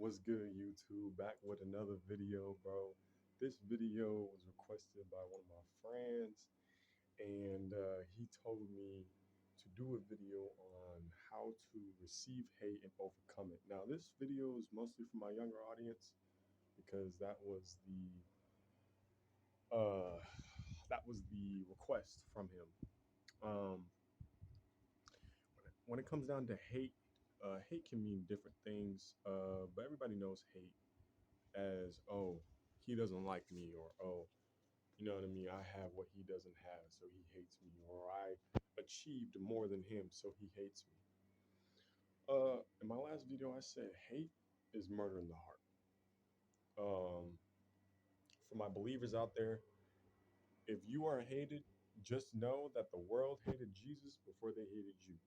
What's good, YouTube? Back with another video, bro. This video was requested by one of my friends, and he told me to do a video on how to receive hate and overcome it. Now, this video is mostly for my younger audience because uh, that was the request from him. Um, when it comes down to hate, hate can mean different things, but everybody knows hate as, oh, he doesn't like me, or oh, you know what I mean, I have what he doesn't have, so he hates me, or I achieved more than him, so he hates me. In my last video I said hate is murder in the heart. For my believers out there, if you are hated, just know that the world hated Jesus before they hated you.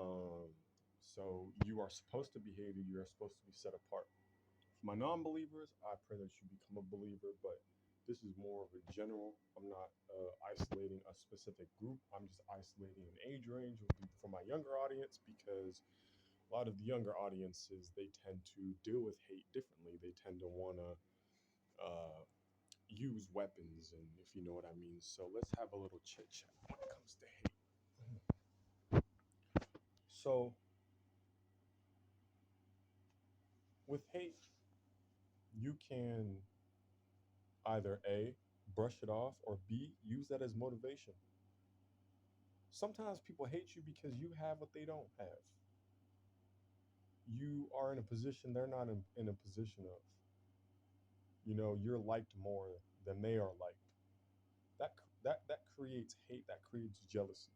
um, so you are supposed to be hated, you are supposed to be set apart. For my non-believers, I pray that you become a believer, but this is more of a general. I'm not isolating a specific group. I'm just isolating an age range for my younger audience, because a lot of the younger audiences, they tend to deal with hate differently. They tend to want to use weapons, and if you know what I mean. So let's have a little chit chat when it comes to hate. So with hate, you can either A, brush it off, or B, use that as motivation. Sometimes people hate you because you have what they don't have. You are in a position they're not in a position of. You're liked more than they are liked. That creates hate. That creates jealousy.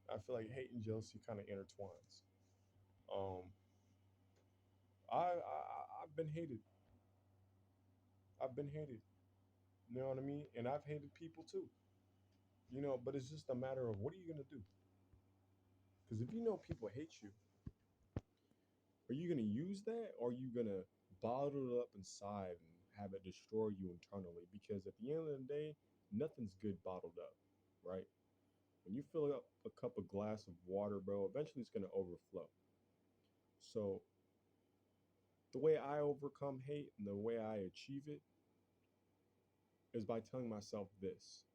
I feel like hate and jealousy kind of intertwines. Um, I've been hated. I've been hated. You know what I mean? And I've hated people too. But it's just a matter of, what are you gonna do? Because if you know people hate you, are you going to use that, or are you going to bottle it up inside and have it destroy you internally? Because at the end of the day, nothing's good bottled up, right? When you fill up a cup of glass of water, bro, eventually it's going to overflow. So the way I overcome hate and the way I achieve it is by telling myself this: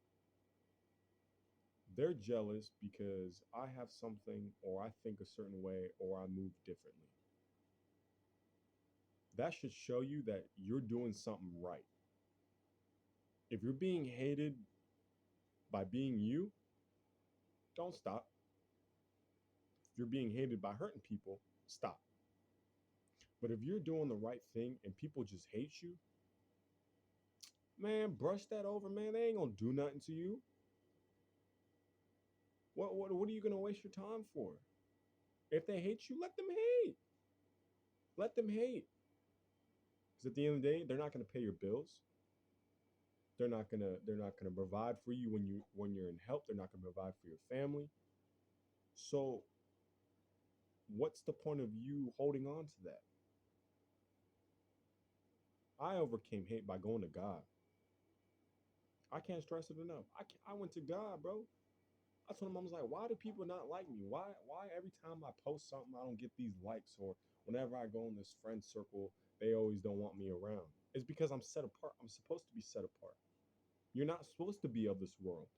they're jealous because I have something, or I think a certain way, or I move differently. That should show you that you're doing something right. If you're being hated by being you, don't stop. If you're being hated by hurting people, stop. But if you're doing the right thing and people just hate you, man, brush that over, man. They ain't gonna do nothing to you. What are you gonna waste your time for? If they hate you, let them hate. Let them hate. Because at the end of the day, they're not gonna pay your bills. They're not gonna provide for you when you're in help. They're not gonna provide for your family. So what's the point of you holding on to that? I overcame hate by going to God. I can't stress it enough. I went to God, bro. I told him, I was like, why do people not like me? Why every time I post something I don't get these likes, or whenever I go in this friend circle, they always don't want me around? It's because I'm set apart. I'm supposed to be set apart. You're not supposed to be of this world.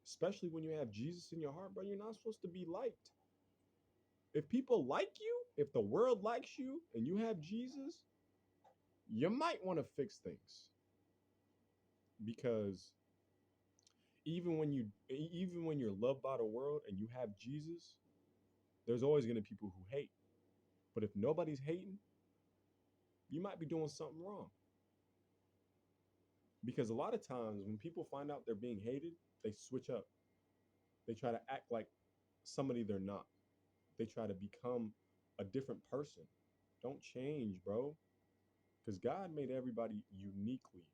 Especially when you have Jesus in your heart, bro, you're not supposed to be liked. If people like you, if the world likes you and you have Jesus, you might want to fix things, because even when you're loved by the world and you have Jesus, there's always going to be people who hate. But if nobody's hating, you might be doing something wrong. Because a lot of times when people find out they're being hated, they switch up. They try to act like somebody they're not. They try to become a different person. Don't change, bro. Because God made everybody uniquely.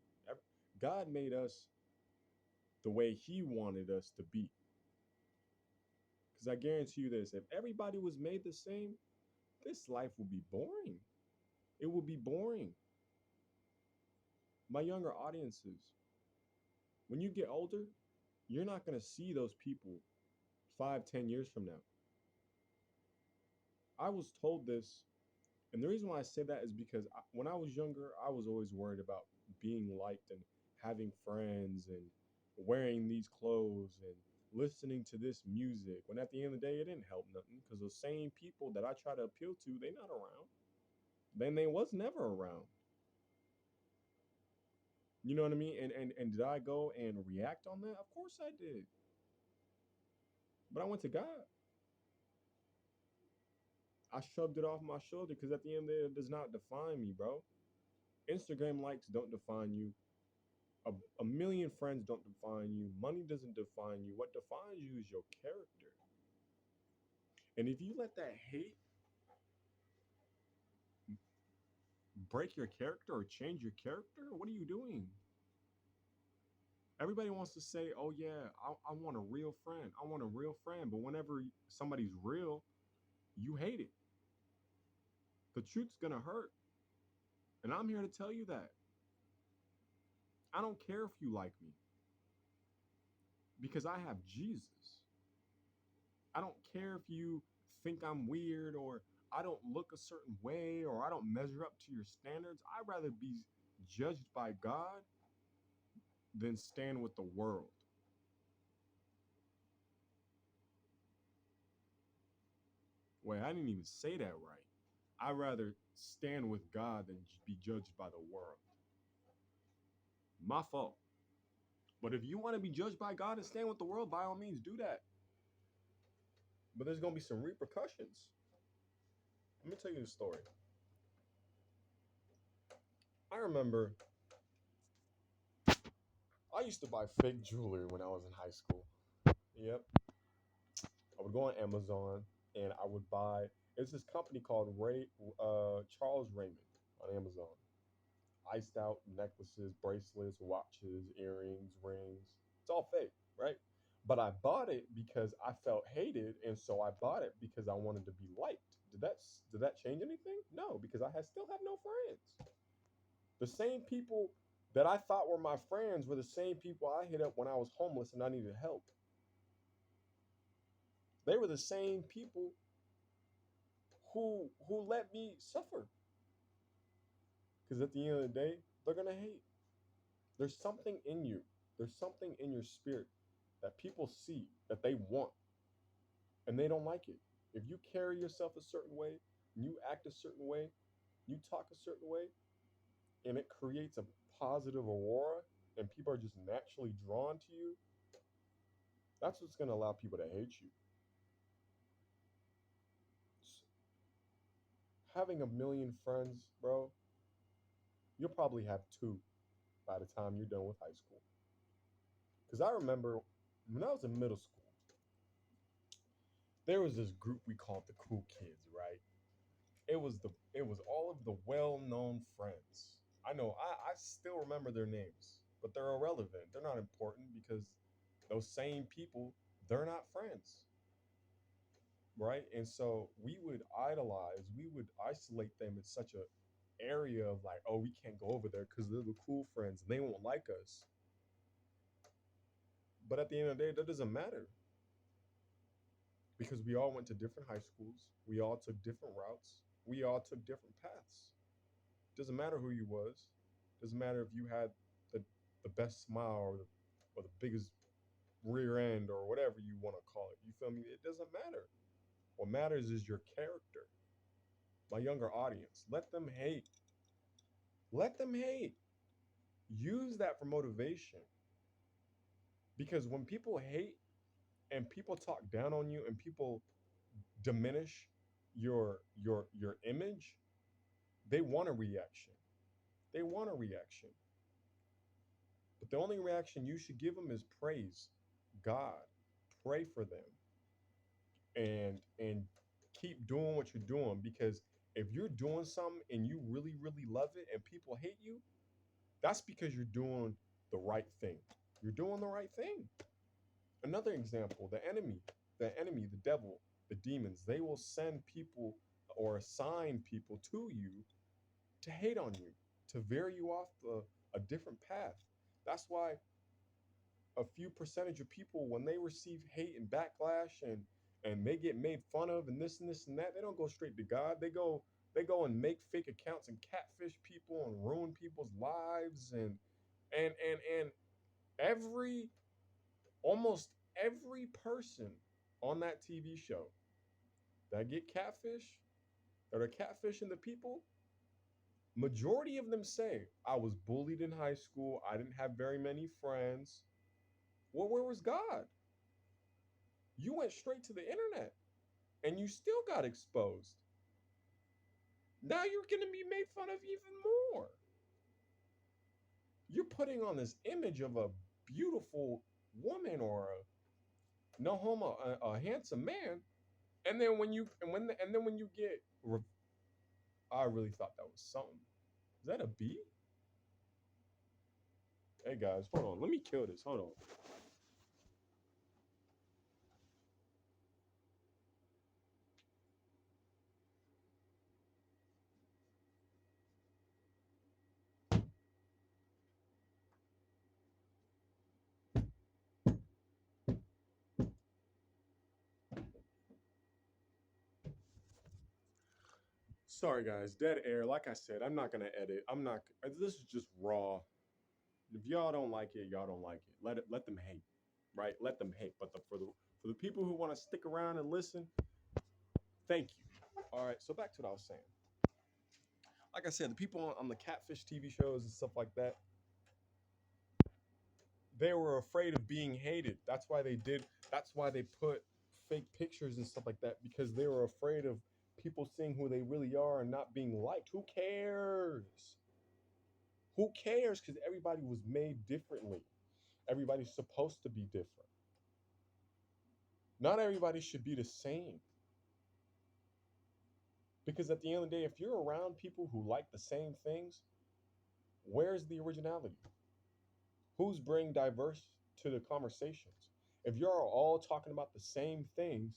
God made us the way He wanted us to be. Because I guarantee you this: if everybody was made the same, this life would be boring. It would be boring. My younger audiences, when you get older, you're not going to see those people 5, 10 years from now. I was told this And the reason why I say that is because when I was younger, I was always worried about being liked and having friends and wearing these clothes and listening to this music. When at the end of the day, it didn't help nothing because the same people that I try to appeal to, they not around. Then they was never around. You know what I mean? And did I go and react on that? Of course I did. But I went to God. I shoved it off my shoulder because at the end of the day, it does not define me, bro. Instagram likes don't define you. A million friends don't define you. Money doesn't define you. What defines you is your character. And if you let that hate break your character or change your character, what are you doing? Everybody wants to say, oh, yeah, I want a real friend. I want a real friend. But whenever somebody's real, you hate it. The truth's going to hurt. And I'm here to tell you that. I don't care if you like me because I have Jesus. I don't care if you think I'm weird or I don't look a certain way or I don't measure up to your standards. I'd rather be judged by God than stand with the world. Wait, I didn't even say that right. I'd rather stand with God than be judged by the world. My fault. But if you want to be judged by God and stand with the world, by all means, do that. But there's going to be some repercussions. Let me tell you a story. I remember I used to buy fake jewelry when I was in high school. Yep. I would go on Amazon and I would buy. It's this company called Charles Raymond on Amazon. Iced out necklaces, bracelets, watches, earrings, rings. It's all fake, right? But I bought it because I felt hated, and so I bought it because I wanted to be liked. Did that change anything? No, because I still have no friends. The same people that I thought were my friends were the same people I hit up when I was homeless and I needed help. They were the same people who let me suffer. Because at the end of the day, they're gonna hate. There's something in you. There's something in your spirit that people see that they want and they don't like it. If you carry yourself a certain way, you act a certain way, you talk a certain way, and it creates a positive aurora and people are just naturally drawn to you, that's what's gonna allow people to hate you. Having a million friends, bro, you'll probably have two by the time you're done with high school. Because I remember when I was in middle school, there was this group we called the Cool Kids, right? It was all of the well-known friends. I know I still remember their names, but they're irrelevant. They're not important because those same people, they're not friends, right? And so we would idolize, we would isolate them in such a area of like, oh, we can't go over there because they're the cool friends and they won't like us. But at the end of the day, that doesn't matter because we all went to different high schools. We all took different routes. We all took different paths. Doesn't matter who you was. Doesn't matter if you had the the best smile or the biggest rear end or whatever you want to call it. You feel me? It doesn't matter. What matters is your character. My younger audience, let them hate. Let them hate. Use that for motivation. Because when people hate and people talk down on you and people diminish your image, they want a reaction. They want a reaction. But the only reaction you should give them is praise God. Pray for them and keep doing what you're doing because if you're doing something and you really really love it and people hate you, that's because you're doing the right thing. You're doing the right thing. Another example, the enemy, the devil, the demons, they will send people or assign people to you to hate on you, to veer you off a different path. That's why a few percentage of people, when they receive hate and backlash and they get made fun of and this and this and that, they don't go straight to God. They go They go and make fake accounts and catfish people and ruin people's lives and every almost every person on that TV show that get catfish that are catfishing the people, majority of them say, I was bullied in high school, I didn't have very many friends. Well, where was God? You went straight to the internet and you still got exposed. Now you're going to be made fun of even more. You're putting on this image of a beautiful woman or a no homo a handsome man, and then when you get I really thought that was something. Is that a bee? Hey guys, hold on. Let me kill this. Hold on. Sorry guys, dead air. Like I said, I'm not gonna edit. I'm not. This is just raw. If y'all don't like it, y'all don't like it. Let them hate, right? Let them hate. But for the people who want to stick around and listen, thank you. All right. So back to what I was saying. Like I said, the people on the catfish TV shows and stuff like that, they were afraid of being hated. That's why they did. That's why they put fake pictures and stuff like that because they were afraid of people seeing who they really are and not being liked. Who cares? Who cares? Because everybody was made differently. Everybody's supposed to be different. Not everybody should be the same. Because at the end of the day, if you're around people who like the same things, where's the originality? Who's bringing diverse to the conversations? If you're all talking about the same things,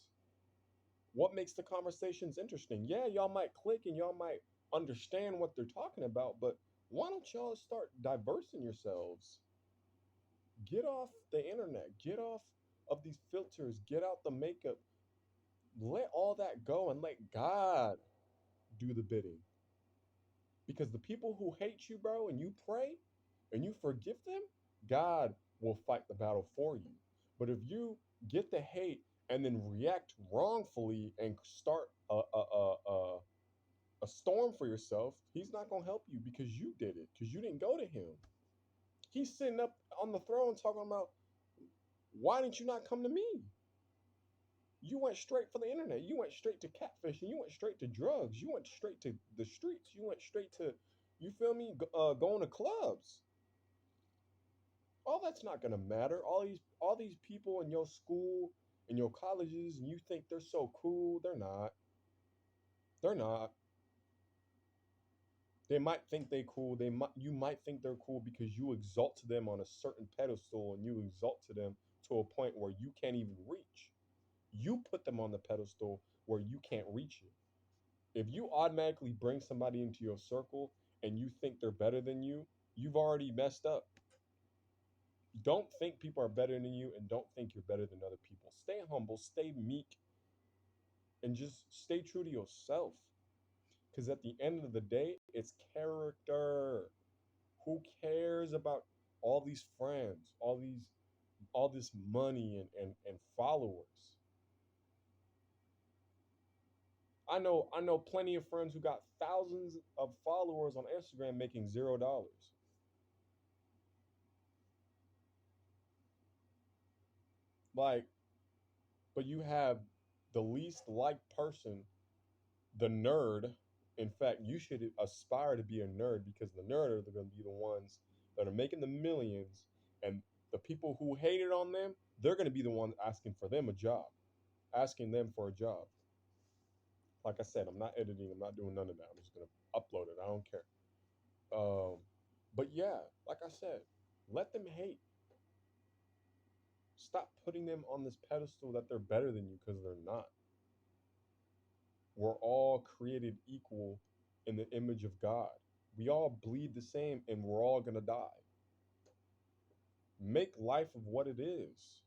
what makes the conversations interesting? Yeah, y'all might click and y'all might understand what they're talking about, but why don't y'all start diversing yourselves? Get off the internet, get off of these filters, get out the makeup, let all that go and let God do the bidding. Because the people who hate you, bro, and you pray and you forgive them, God will fight the battle for you. But if you get the hate and then react wrongfully and start a storm for yourself, he's not going to help you because you did it, because you didn't go to him. He's sitting up on the throne talking about, why didn't you not come to me? You went straight for the internet. You went straight to catfishing. You went straight to drugs. You went straight to the streets. You went straight to, you feel me, going to clubs. All that's not gonna matter. All these people in your school, in your colleges, and you think they're so cool. They're not. They're not. They might think they cool. You might think they're cool because you exalt to them on a certain pedestal and you exalt to them to a point where you can't even reach. You put them on the pedestal where you can't reach it. If you automatically bring somebody into your circle and you think they're better than you've already messed up. Don't think people are better than you and don't think you're better than other people. Stay humble, stay meek, and just stay true to yourself. Because at the end of the day, it's character. Who cares about all these friends, all this money and followers? I know plenty of friends who got thousands of followers on Instagram making $0. Like, but you have the least liked person, the nerd. In fact, you should aspire to be a nerd because the nerd are going to be the ones that are making the millions, and the people who hated on them, they're going to be the ones asking for them a job, asking them for a job. Like I said, I'm not editing, I'm not doing none of that. I'm just going to upload it. I don't care. Um, but yeah, like I said, let them hate. Stop putting them on this pedestal that they're better than you because they're not. We're all created equal in the image of God. We all bleed the same and we're all going to die. Make life of what it is.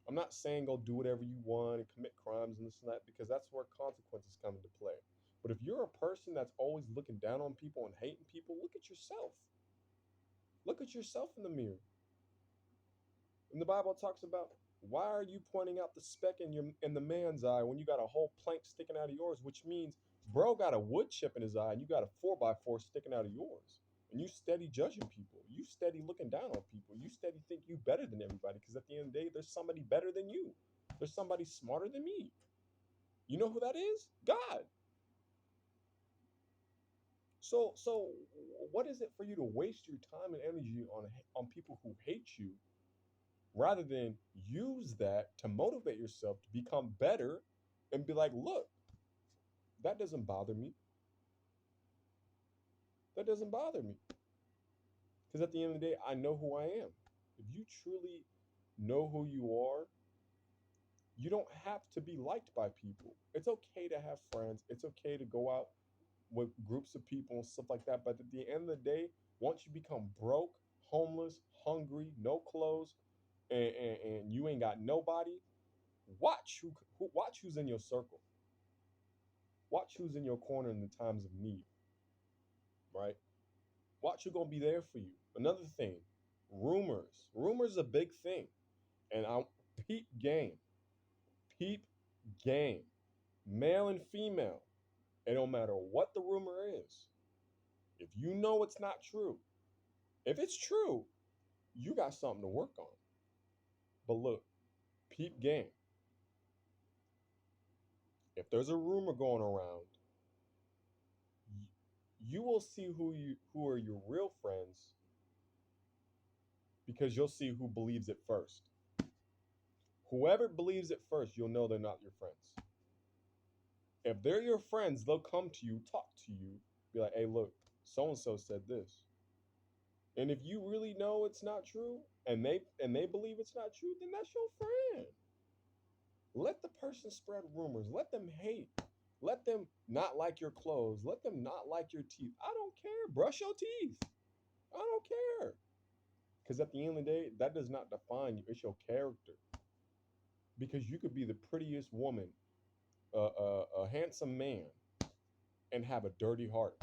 I'm not saying go do whatever you want and commit crimes and this and that because that's where consequences come into play. But if you're a person that's always looking down on people and hating people, look at yourself. Look at yourself in the mirror. And the Bible talks about, why are you pointing out the speck in the man's eye when you got a whole plank sticking out of yours? Which means bro got a wood chip in his eye and you got a 4x4 sticking out of yours. And you steady judging people. You steady looking down on people. You steady think you better than everybody, because at the end of the day, there's somebody better than you. There's somebody smarter than me. You know who that is? God. So what is it for you to waste your time and energy on people who hate you, rather than use that to motivate yourself to become better and be like, look, that doesn't bother me. That doesn't bother me. Because at the end of the day, I know who I am. If you truly know who you are, you don't have to be liked by people. It's okay to have friends. It's okay to go out with groups of people and stuff like that. But at the end of the day, once you become broke, homeless, hungry, no clothes, and you ain't got nobody, watch who's in your circle. Watch who's in your corner in the times of need, right? Watch who's gonna be there for you. Another thing, rumors. Rumors a big thing. And I peep game. Peep game. Male and female. It don't matter what the rumor is. If you know it's not true, if it's true, you got something to work on. But look, peep game. If there's a rumor going around, you will see who are your real friends, because you'll see who believes it first. Whoever believes it first, you'll know they're not your friends. If they're your friends, they'll come to you, talk to you, be like, hey, look, so and so said this. And if you really know it's not true, and they believe it's not true, then that's your friend. Let the person spread rumors. Let them hate. Let them not like your clothes. Let them not like your teeth. I don't care. Brush your teeth. I don't care. Because at the end of the day, that does not define you. It's your character. Because you could be the prettiest woman, a handsome man, and have a dirty heart.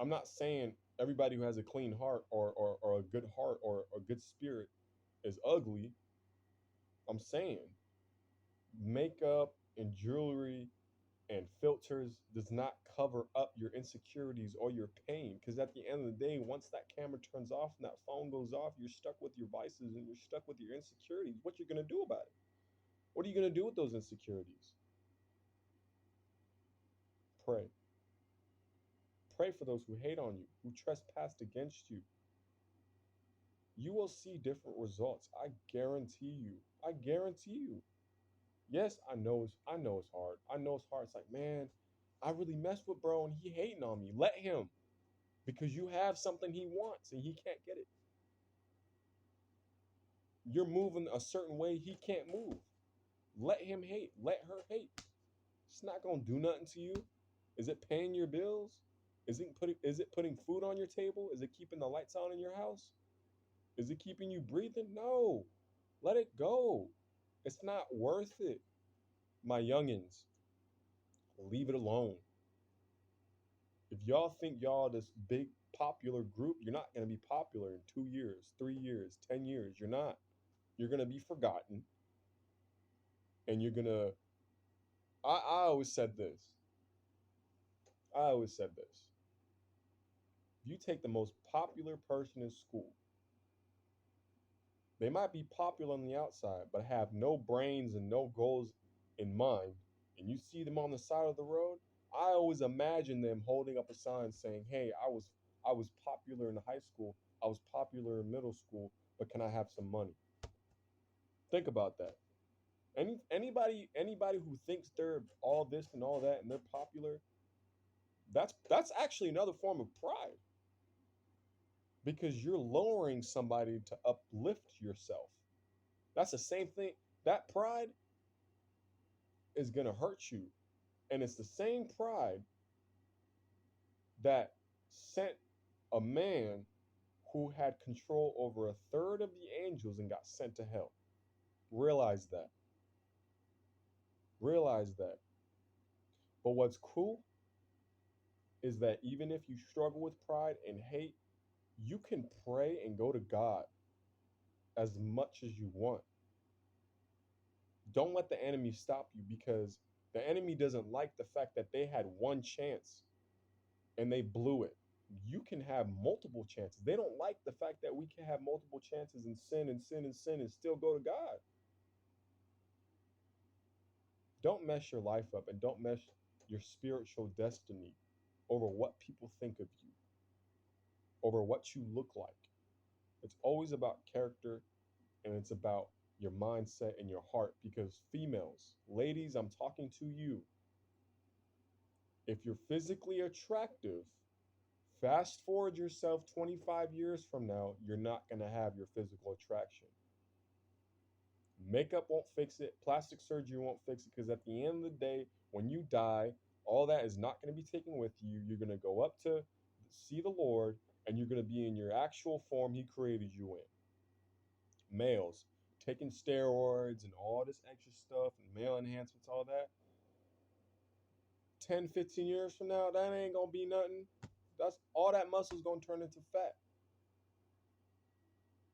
I'm not saying everybody who has a clean heart, or a good heart, or a good spirit is ugly. I'm saying makeup and jewelry and filters does not cover up your insecurities or your pain, because at the end of the day, once that camera turns off and that phone goes off, you're stuck with your vices and you're stuck with your insecurities. What you're going to do about it? What are you going to do with those insecurities? Pray. Pray for those who hate on you, who trespassed against you. You will see different results. I guarantee you. I guarantee you. Yes, I know it's hard. I know it's hard. It's like, man, I really messed with bro and he hating on me. Let him, because you have something he wants and he can't get it. You're moving a certain way he can't move. Let him hate. Let her hate. It's not gonna do nothing to you. Is it paying your bills? Is it putting food on your table? Is it keeping the lights on in your house? Is it keeping you breathing? No. Let it go. It's not worth it. My youngins, leave it alone. If y'all think y'all this big popular group, you're not going to be popular in 2 years, 3 years, 10 years. You're not. You're going to be forgotten. And you're going to. I always said this. I always said this. If you take the most popular person in school, they might be popular on the outside, but have no brains and no goals in mind, and you see them on the side of the road, I always imagine them holding up a sign saying, "Hey, I was popular in high school. I was popular in middle school, but can I have some money?" Think about that. Anybody who thinks they're all this and all that and they're popular, that's actually another form of pride, because you're lowering somebody to uplift yourself. That's the same thing. That pride is going to hurt you. And it's the same pride that sent a man who had control over a third of the angels and got sent to hell. Realize that. Realize that. But what's cool is that even if you struggle with pride and hate, you can pray and go to God as much as you want. Don't let the enemy stop you, because the enemy doesn't like the fact that they had one chance and they blew it. You can have multiple chances. They don't like the fact that we can have multiple chances and sin and sin and sin and still go to God. Don't mess your life up, and don't mess your spiritual destiny over what people think of you, over what you look like. It's always about character, and it's about your mindset and your heart. Because females, ladies, I'm talking to you. If you're physically attractive, fast forward yourself 25 years from now, you're not going to have your physical attraction. Makeup won't fix it. Plastic surgery won't fix it, because at the end of the day, when you die, all that is not going to be taken with you. You're going to go up to see the Lord, and you're going to be in your actual form He created you in. Males, taking steroids and all this extra stuff and male enhancements, all that, 10, 15 years from now, that ain't going to be nothing. That's all that muscle's going to turn into fat.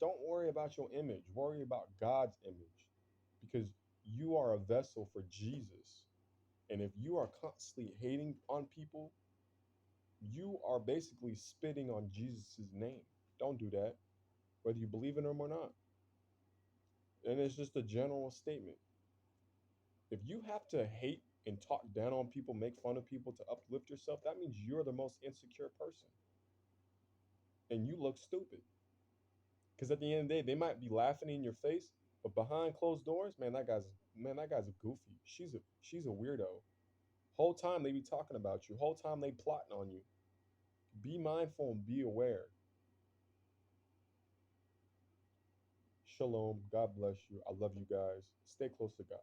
Don't worry about your image. Worry about God's image, because you are a vessel for Jesus. And if you are constantly hating on people, you are basically spitting on Jesus' name. Don't do that, whether you believe in him or not. And it's just a general statement. If you have to hate and talk down on people, make fun of people to uplift yourself, that means you're the most insecure person. And you look stupid. Because at the end of the day, they might be laughing in your face, but behind closed doors, man, that guy's a goofy. She's a weirdo. Whole time they be talking about you. Whole time they plotting on you. Be mindful and be aware. Shalom. God bless you. I love you guys. Stay close to God.